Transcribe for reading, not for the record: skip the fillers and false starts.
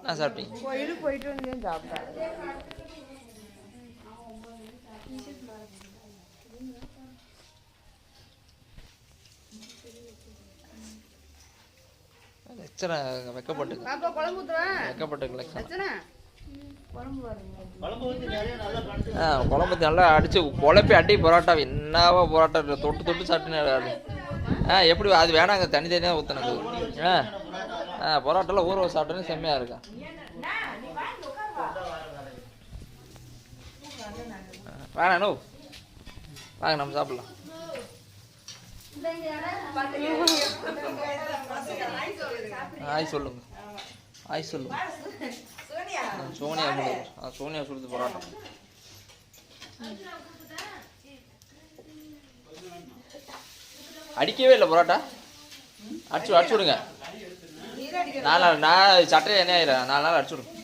நான் சாப்பிட்டீங்க கோயிலுக்கு போயிட்டு வந்து சாப்பிட்டேன். லட்சணை வெக்கப்பட்டு பாப்பா குழம்பு ஊத்துறேன். வெக்கப்பட்டு லட்சணை லட்சணை குழம்பு பாருங்க. குழம்பு நல்லா அடிச்சு குழப்பி அடி பரோட்டா என்னவா பரோட்டா தொட்டு தொட்டு சாப்பிட்டுன்னு எப்படி அது வேணாங்க தனி தனியாக ஊற்றினது பரோட்டாலாம் ஊற சாப்பிட்டோன்னே செம்மையாக இருக்கா வேணா வாங்க நம்ம சாப்பிடலாம் ஆய் சொல்லுங்க ஆய் சொல்லுங்க சோனியா சோனியா சொல்லுது பரோட்டா அடிக்கவே இல்லை பரோட்டா அடிச்சு விடுங்க 4 நாள் நான் சட்டையை என்ன ஆயிரம் 4 நாள் அடிச்சு விடுங்க